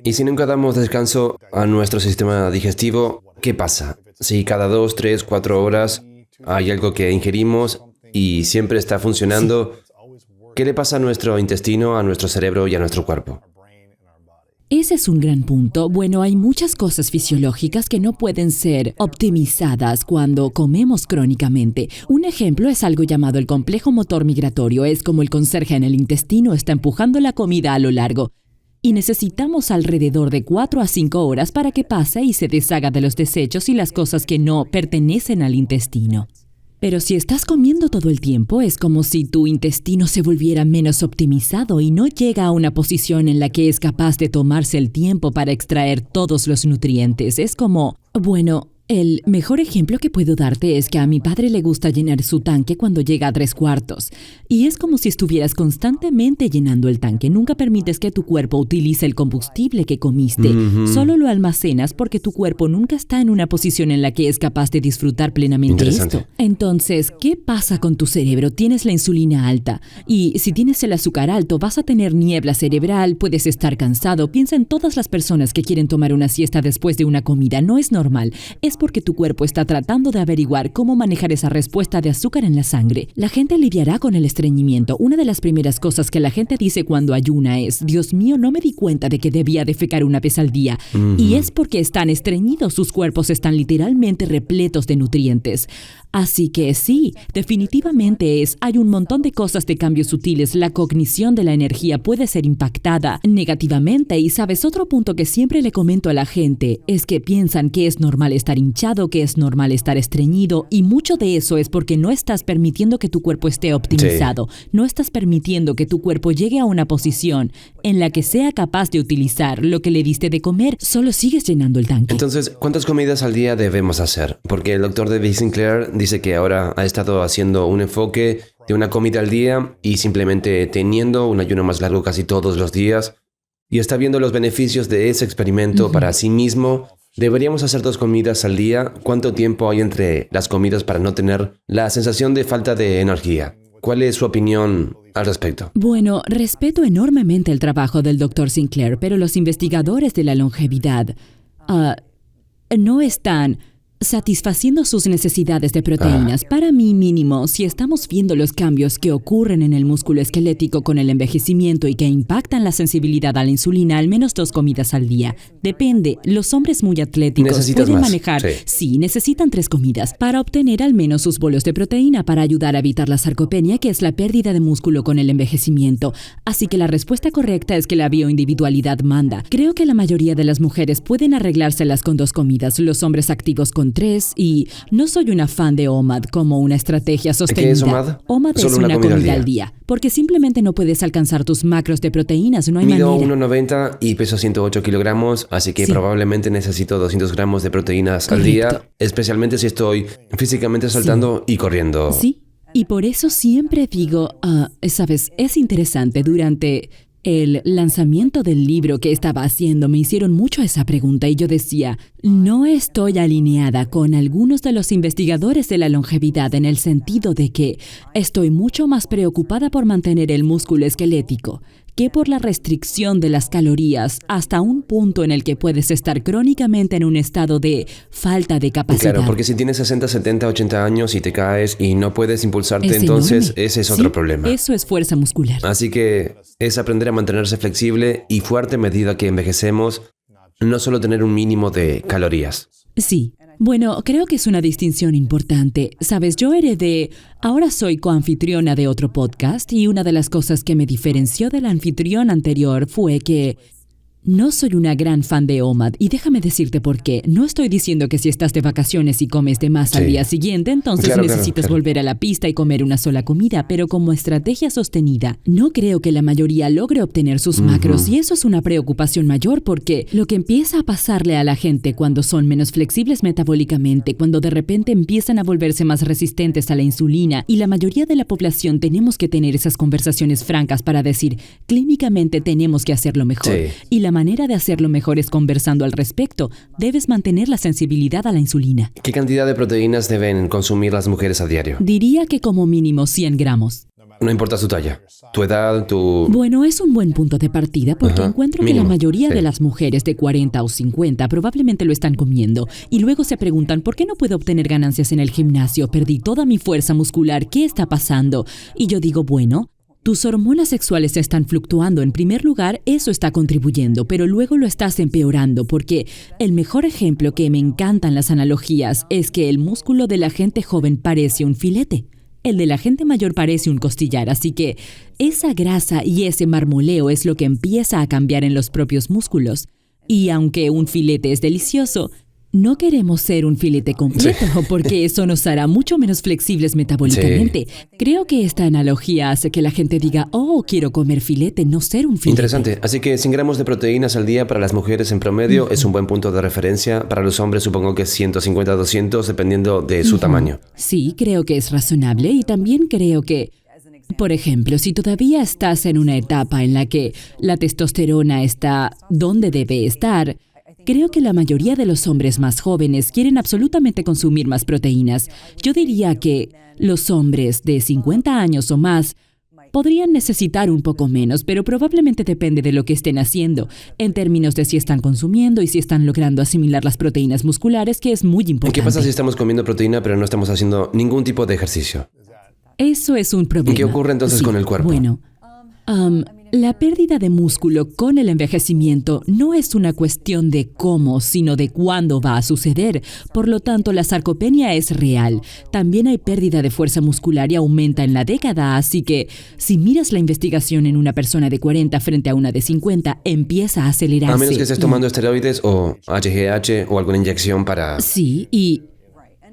Y si nunca damos descanso a nuestro sistema digestivo, ¿qué pasa? Si cada 2, 3, 4 horas hay algo que ingerimos y siempre está funcionando, ¿qué le pasa a nuestro intestino, a nuestro cerebro y a nuestro cuerpo? Ese es un gran punto. Bueno, hay muchas cosas fisiológicas que no pueden ser optimizadas cuando comemos crónicamente. Un ejemplo es algo llamado el complejo motor migratorio. Es como el conserje en el intestino está empujando la comida a lo largo. Y necesitamos alrededor de 4 a 5 horas para que pase y se deshaga de los desechos y las cosas que no pertenecen al intestino. Pero si estás comiendo todo el tiempo, es como si tu intestino se volviera menos optimizado y no llega a una posición en la que es capaz de tomarse el tiempo para extraer todos los nutrientes. Es como, bueno, el mejor ejemplo que puedo darte es que a mi padre le gusta llenar su tanque cuando llega a 3/4. Y es como si estuvieras constantemente llenando el tanque. Nunca permites que tu cuerpo utilice el combustible que comiste. Solo lo almacenas porque tu cuerpo nunca está en una posición en la que es capaz de disfrutar plenamente esto. Entonces, ¿qué pasa con tu cerebro? Tienes la insulina alta. Y si tienes el azúcar alto, vas a tener niebla cerebral, puedes estar cansado. Piensa en todas las personas que quieren tomar una siesta después de una comida. No es normal. Es porque tu cuerpo está tratando de averiguar cómo manejar esa respuesta de azúcar en la sangre. La gente lidiará con el estreñimiento. Una de las primeras cosas que la gente dice cuando ayuna es: Dios mío, no me di cuenta de que debía defecar una vez al día. Y es porque están estreñidos, sus cuerpos están literalmente repletos de nutrientes. Así que sí, definitivamente hay un montón de cosas de cambios sutiles. La cognición de la energía puede ser impactada negativamente. Y sabes, otro punto que siempre le comento a la gente es que piensan que es normal estar hinchado, que es normal estar estreñido, y mucho de eso es porque no estás permitiendo que tu cuerpo esté optimizado. Sí. No estás permitiendo que tu cuerpo llegue a una posición en la que sea capaz de utilizar lo que le diste de comer. Solo sigues llenando el tanque. Entonces, ¿cuántas comidas al día debemos hacer? Porque el doctor David Sinclair dice que ahora ha estado haciendo un enfoque de una comida al día y simplemente teniendo un ayuno más largo casi todos los días, y está viendo los beneficios de ese experimento para sí mismo. ¿Deberíamos hacer 2 comidas al día? ¿Cuánto tiempo hay entre las comidas para no tener la sensación de falta de energía? ¿Cuál es su opinión al respecto? Bueno, respeto enormemente el trabajo del Dr. Sinclair, pero los investigadores de la longevidad no están satisfaciendo sus necesidades de proteínas. Para mí, mínimo, si estamos viendo los cambios que ocurren en el músculo esquelético con el envejecimiento y que impactan la sensibilidad a la insulina, al menos 2 comidas al día. Depende. Los hombres muy atléticos pueden manejar. Sí, necesitan 3 comidas para obtener al menos sus bolos de proteína para ayudar a evitar la sarcopenia, que es la pérdida de músculo con el envejecimiento. Así que la respuesta correcta es que la bioindividualidad manda. Creo que la mayoría de las mujeres pueden arreglárselas con 2 comidas, los hombres activos con 3, y no soy una fan de OMAD como una estrategia sostenida. ¿Qué es OMAD? OMAD es una comida al día, porque simplemente no puedes alcanzar tus macros de proteínas, no hay Mido manera. 1,90 y peso 108 kilogramos, así que probablemente necesito 200 gramos de proteínas al día, especialmente si estoy físicamente saltando y corriendo. Sí, y por eso siempre digo, sabes, es interesante, durante el lanzamiento del libro que estaba haciendo me hicieron mucho esa pregunta y yo decía, no estoy alineada con algunos de los investigadores de la longevidad en el sentido de que estoy mucho más preocupada por mantener el músculo esquelético que por la restricción de las calorías hasta un punto en el que puedes estar crónicamente en un estado de falta de capacidad. Claro, porque si tienes 60, 70, 80 años y te caes y no puedes impulsarte, entonces ese es otro problema. Eso es fuerza muscular. Así que es aprender a mantenerse flexible y fuerte a medida que envejecemos, no solo tener un mínimo de calorías. Sí. Bueno, creo que es una distinción importante. Sabes, yo ahora soy coanfitriona de otro podcast y una de las cosas que me diferenció del anfitrión anterior fue que no soy una gran fan de OMAD, y déjame decirte por qué. No estoy diciendo que si estás de vacaciones y comes de más al día siguiente, entonces necesitas volver a la pista y comer una sola comida, pero como estrategia sostenida, no creo que la mayoría logre obtener sus macros, y eso es una preocupación mayor porque lo que empieza a pasarle a la gente cuando son menos flexibles metabólicamente, cuando de repente empiezan a volverse más resistentes a la insulina, y la mayoría de la población tenemos que tener esas conversaciones francas para decir, clínicamente tenemos que hacerlo mejor. Y la manera de hacerlo mejor es conversando al respecto. Debes mantener la sensibilidad a la insulina. ¿Qué cantidad de proteínas deben consumir las mujeres a diario? Diría que como mínimo 100 gramos. No importa su talla, tu edad, tu... Bueno, es un buen punto de partida porque encuentro que Mínimo, la mayoría sí. de las mujeres de 40 o 50 probablemente lo están comiendo y luego se preguntan ¿por qué no puedo obtener ganancias en el gimnasio? Perdí toda mi fuerza muscular, ¿qué está pasando? Y yo digo, bueno, tus hormonas sexuales están fluctuando. En primer lugar, eso está contribuyendo, pero luego lo estás empeorando porque el mejor ejemplo que me encantan las analogías es que el músculo de la gente joven parece un filete. El de la gente mayor parece un costillar, así que esa grasa y ese marmoleo es lo que empieza a cambiar en los propios músculos. Y aunque un filete es delicioso, no queremos ser un filete completo porque eso nos hará mucho menos flexibles metabólicamente. Creo que esta analogía hace que la gente diga, oh, quiero comer filete, no ser un filete. Interesante. Así que 100 gramos de proteínas al día para las mujeres en promedio es un buen punto de referencia. Para los hombres supongo que es 150 a 200 dependiendo de su tamaño. Sí, creo que es razonable y también creo que, por ejemplo, si todavía estás en una etapa en la que la testosterona está donde debe estar, creo que la mayoría de los hombres más jóvenes quieren absolutamente consumir más proteínas. Yo diría que los hombres de 50 años o más podrían necesitar un poco menos, pero probablemente depende de lo que estén haciendo, en términos de si están consumiendo y si están logrando asimilar las proteínas musculares, que es muy importante. ¿Qué pasa si estamos comiendo proteína pero no estamos haciendo ningún tipo de ejercicio? Eso es un problema. ¿Qué ocurre entonces con el cuerpo? Bueno, la pérdida de músculo con el envejecimiento no es una cuestión de cómo, sino de cuándo va a suceder. Por lo tanto, la sarcopenia es real. También hay pérdida de fuerza muscular y aumenta en la década, así que si miras la investigación en una persona de 40 frente a una de 50, empieza a acelerarse. A menos que estés tomando esteroides o HGH o alguna inyección para... Sí, y...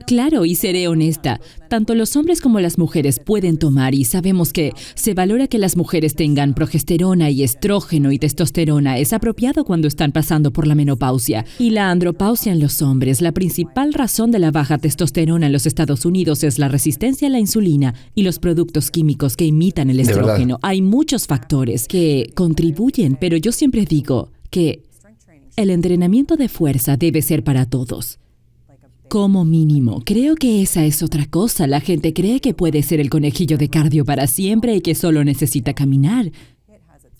Claro, y seré honesta, tanto los hombres como las mujeres pueden tomar y sabemos que se valora que las mujeres tengan progesterona y estrógeno y testosterona. Es apropiado cuando están pasando por la menopausia. Y la andropausia en los hombres, la principal razón de la baja testosterona en los Estados Unidos es la resistencia a la insulina y los productos químicos que imitan el estrógeno. Hay muchos factores que contribuyen, pero yo siempre digo que el entrenamiento de fuerza debe ser para todos. Como mínimo, creo que esa es otra cosa. La gente cree que puede ser el conejillo de cardio para siempre y que solo necesita caminar.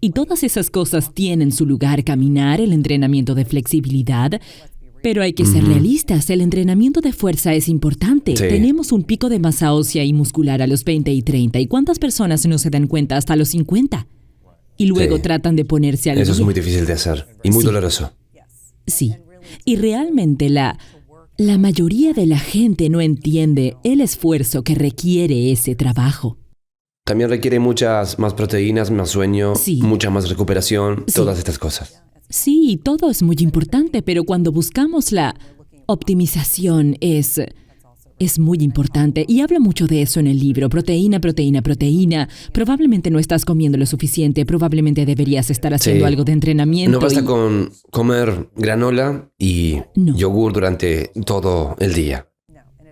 Y todas esas cosas tienen su lugar, caminar, el entrenamiento de flexibilidad. Pero hay que ser realistas, el entrenamiento de fuerza es importante. Sí. Tenemos un pico de masa ósea y muscular a los 20 y 30. ¿Y cuántas personas no se dan cuenta hasta los 50? Y luego Sí. tratan de ponerse al Eso es día. muy difícil de hacer y muy Sí. doloroso. Sí. Y realmente la mayoría de la gente no entiende el esfuerzo que requiere ese trabajo. También requiere muchas más proteínas, más sueño, Sí. mucha más recuperación, Sí. todas estas cosas. Sí, todo es muy importante, pero cuando buscamos la optimización es muy importante. Y hablo mucho de eso en el libro. Proteína, proteína, proteína. Probablemente no estás comiendo lo suficiente. Probablemente deberías estar haciendo Sí. algo de entrenamiento. No basta y- con comer granola y No. yogur durante todo el día.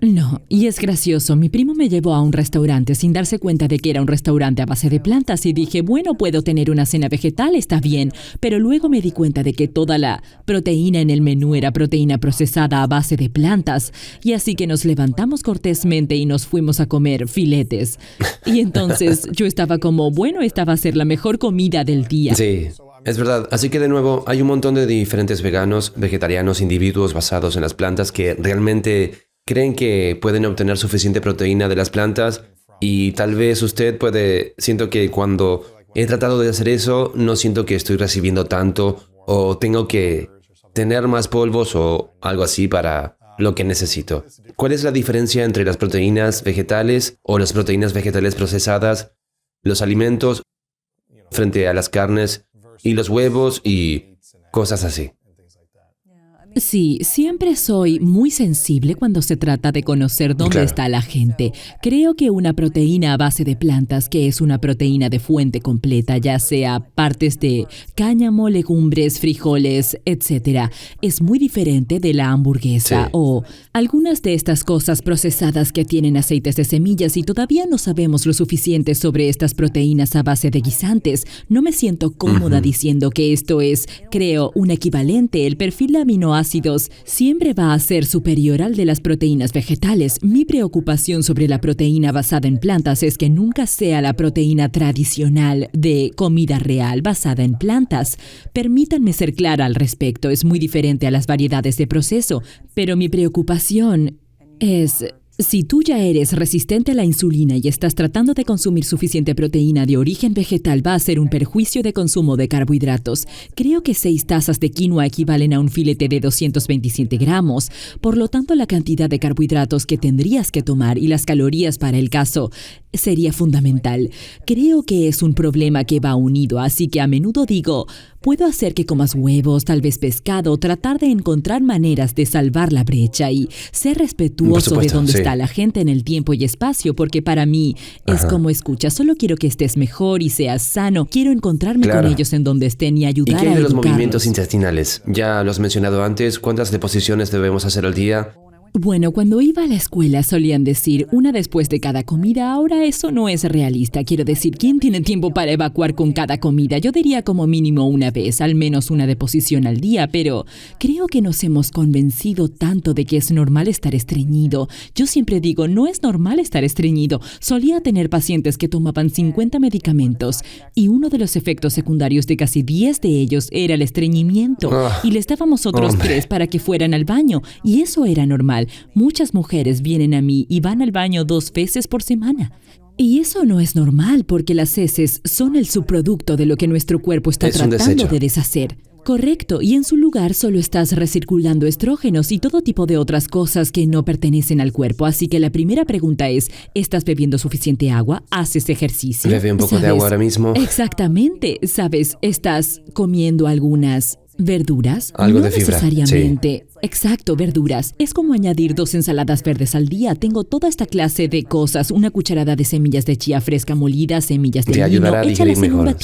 No, y es gracioso. Mi primo me llevó a un restaurante sin darse cuenta de que era un restaurante a base de plantas y dije, bueno, puedo tener una cena vegetal, está bien. Pero luego me di cuenta de que toda la proteína en el menú era proteína procesada a base de plantas. Y así que nos levantamos cortésmente y nos fuimos a comer filetes. Y entonces yo estaba como, bueno, esta va a ser la mejor comida del día. Sí, es verdad. Así que de nuevo, hay un montón de diferentes veganos, vegetarianos, individuos basados en las plantas que realmente creen que pueden obtener suficiente proteína de las plantas y tal vez usted siento que cuando he tratado de hacer eso, no siento que estoy recibiendo tanto o tengo que tener más polvos o algo así para lo que necesito. ¿Cuál es la diferencia entre las proteínas vegetales o las proteínas vegetales procesadas, los alimentos frente a las carnes y los huevos y cosas así? Sí, siempre soy muy sensible cuando se trata de conocer dónde Claro. está la gente. Creo que una proteína a base de plantas, que es una proteína de fuente completa, ya sea partes de cáñamo, legumbres, frijoles, etc., es muy diferente de la hamburguesa Sí. o algunas de estas cosas procesadas que tienen aceites de semillas y todavía no sabemos lo suficiente sobre estas proteínas a base de guisantes. No me siento cómoda diciendo que esto es, creo, un equivalente. El perfil de aminoácidos aminoácidos siempre va a ser superior al de las proteínas vegetales. Mi preocupación sobre la proteína basada en plantas es que nunca sea la proteína tradicional de comida real basada en plantas. Permítanme ser clara al respecto, es muy diferente a las variedades de proceso, pero mi preocupación es... Si tú ya eres resistente a la insulina y estás tratando de consumir suficiente proteína de origen vegetal, va a ser un perjuicio de consumo de carbohidratos. Creo que 6 tazas de quinoa equivalen a un filete de 227 gramos. Por lo tanto, la cantidad de carbohidratos que tendrías que tomar y las calorías para el caso sería fundamental. Creo que es un problema que va unido, así que a menudo digo, puedo hacer que comas huevos, tal vez pescado, tratar de encontrar maneras de salvar la brecha y ser respetuoso de dónde está la gente en el tiempo y espacio, porque para mí es como escucha, solo quiero que estés mejor y seas sano, quiero encontrarme con ellos en donde estén y ayudar a educarlos. ¿Y qué hay de los movimientos intestinales? Ya lo has mencionado antes, ¿cuántas deposiciones debemos hacer al día? Bueno, cuando iba a la escuela solían decir una después de cada comida. Ahora eso no es realista. Quiero decir, ¿quién tiene tiempo para evacuar con cada comida? Yo diría como mínimo una vez, al menos una deposición al día, pero creo que nos hemos convencido tanto de que es normal estar estreñido. Yo siempre digo, no es normal estar estreñido. Solía tener pacientes que tomaban 50 medicamentos y uno de los efectos secundarios de casi 10 de ellos era el estreñimiento y les dábamos otros 3 para que fueran al baño y eso era normal. Muchas mujeres vienen a mí y van al baño 2 veces por semana. Y eso no es normal porque las heces son el subproducto de lo que nuestro cuerpo está tratando de deshacer. Correcto, y en su lugar solo estás recirculando estrógenos y todo tipo de otras cosas que no pertenecen al cuerpo. Así que la primera pregunta es, ¿estás bebiendo suficiente agua? ¿Haces ejercicio? Bebe un poco de agua ahora mismo. Exactamente, ¿sabes? ¿Estás comiendo algunas verduras? Algo no de fibra. Necesariamente. Sí. Exacto, verduras. Es como añadir 2 ensaladas verdes al día. Tengo toda esta clase de cosas. Una cucharada de semillas de chía fresca molida, semillas de lino. Ayudará a digerir mejor.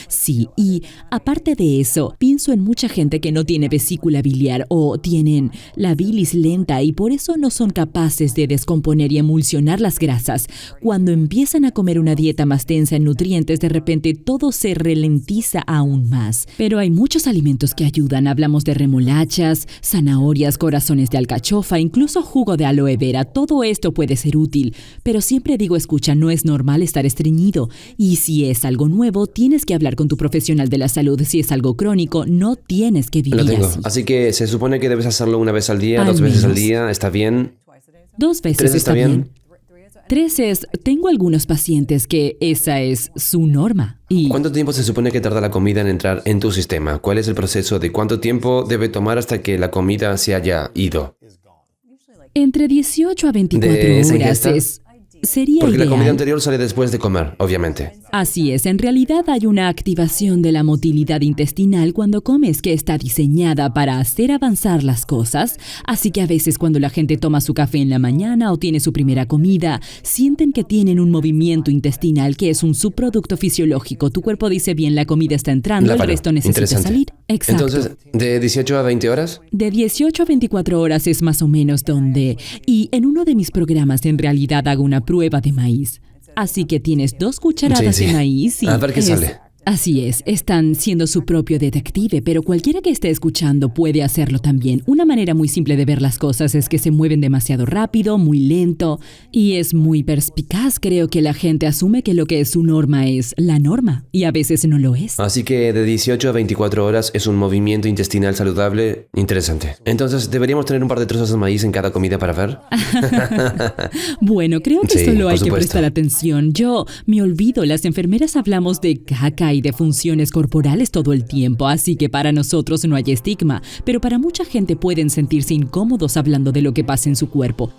Sí, y aparte de eso, pienso en mucha gente que no tiene vesícula biliar o tienen la bilis lenta y por eso no son capaces de descomponer y emulsionar las grasas. Cuando empiezan a comer una dieta más densa en nutrientes, de repente todo se ralentiza aún más. Pero hay muchos alimentos que ayudan. Hablamos de remolachas, zanahorias, corazones de alcachofa, incluso jugo de aloe vera. Todo esto puede ser útil, pero siempre digo, escucha, no es normal estar estreñido. Y si es algo nuevo, tienes que hablar con tu profesional de la salud. Si es algo crónico, no tienes que vivir así que se supone que debes hacerlo una vez al día, 2 veces al día. ¿Está bien? 2 veces 3 está bien. 3 es, tengo algunos pacientes que esa es su norma. ¿Cuánto tiempo se supone que tarda la comida en entrar en tu sistema? ¿Cuál es el proceso de cuánto tiempo debe tomar hasta que la comida se haya ido? Entre 18 a 24 horas sería Porque ideal. la comida anterior sale después de comer, obviamente. Así es, en realidad hay una activación de la motilidad intestinal cuando comes que está diseñada para hacer avanzar las cosas, así que a veces cuando la gente toma su café en la mañana o tiene su primera comida, sienten que tienen un movimiento intestinal que es un subproducto fisiológico. Tu cuerpo dice, bien, la comida está entrando, el resto necesita salir. Exacto. Entonces, ¿de 18 a 20 horas? De 18 a 24 horas es más o menos donde... Y en uno de mis programas en realidad hago una prueba de maíz. Así que tienes 2 cucharadas de maíz y... A ver qué sale. Así es, están siendo su propio detective, pero cualquiera que esté escuchando puede hacerlo también. Una manera muy simple de ver las cosas es que se mueven demasiado rápido, muy lento, y es muy perspicaz. Creo que la gente asume que lo que es su norma es la norma, y a veces no lo es. Así que de 18 a 24 horas es un movimiento intestinal saludable interesante. Entonces, ¿deberíamos tener un par de trozos de maíz en cada comida para ver? Bueno, creo que solo hay que prestar atención. Yo me olvido, las enfermeras hablamos de caca y de funciones corporales todo el tiempo, así que para nosotros no hay estigma, pero para mucha gente pueden sentirse incómodos hablando de lo que pasa en su cuerpo.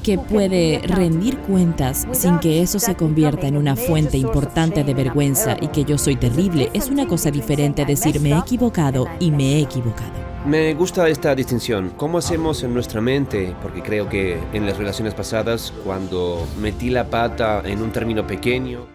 Que puede rendir cuentas sin que eso se convierta en una fuente importante de vergüenza y que yo soy terrible, es una cosa diferente a decir me he equivocado y me he equivocado. Me gusta esta distinción. ¿Cómo hacemos en nuestra mente? Porque creo que en las relaciones pasadas, cuando metí la pata en un término pequeño...